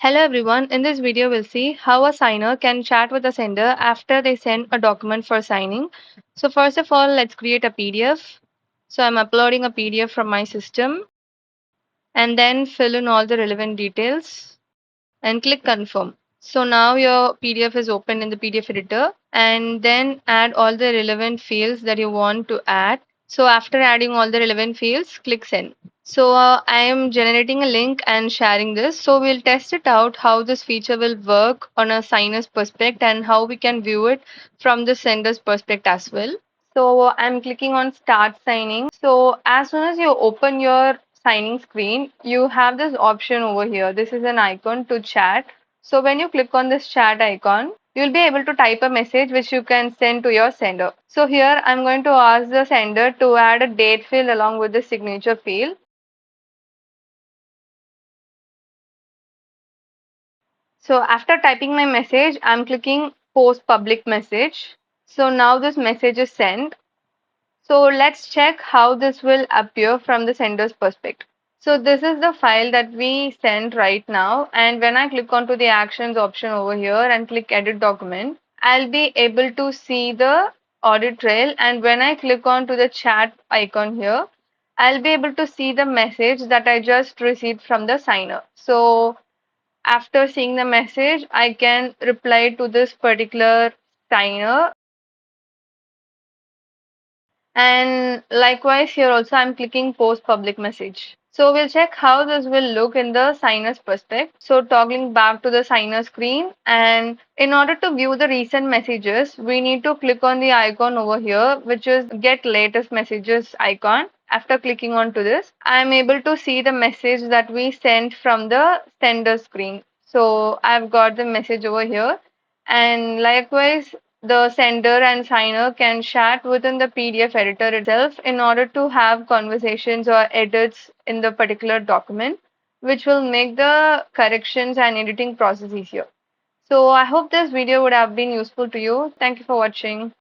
Hello everyone, in this video we'll see how a signer can chat with a sender after they send a document for signing. So first of all, let's create a PDF. So I'm uploading a PDF from my system and then fill in all the relevant details and click confirm. So now your PDF is open in the PDF editor and then add all the relevant fields that you want to add. So after adding all the relevant fields, click send. So I am generating a link and sharing this. So we'll test it out how this feature will work on a signer's perspective and how we can view it from the sender's perspective as well. So I'm clicking on start signing. So as soon as you open your signing screen, you have this option over here. This is an icon to chat. So when you click on this chat icon, you'll be able to type a message which you can send to your sender. So here I'm going to ask the sender to add a date field along with the signature field. So after typing my message, I'm clicking post public message. So now this message is sent. So let's check how this will appear from the sender's perspective. So this is the file that we sent right now. And when I click onto the actions option over here and click edit document, I'll be able to see the audit trail. And when I click onto the chat icon here, I'll be able to see the message that I just received from the signer. So after seeing the message, I can reply to this particular signer. And likewise here also I'm clicking post public message. So we'll check how this will look in the signer's perspective. So toggling back to the signer screen, and in order to view the recent messages, we need to click on the icon over here, which is get latest messages icon. After clicking onto this, I am able to see the message that we sent from the sender screen. So I've got the message over here, and likewise the sender and signer can chat within the PDF editor itself in order to have conversations or edits in the particular document, which will make the corrections and editing process easier. So I hope this video would have been useful to you. Thank you for watching.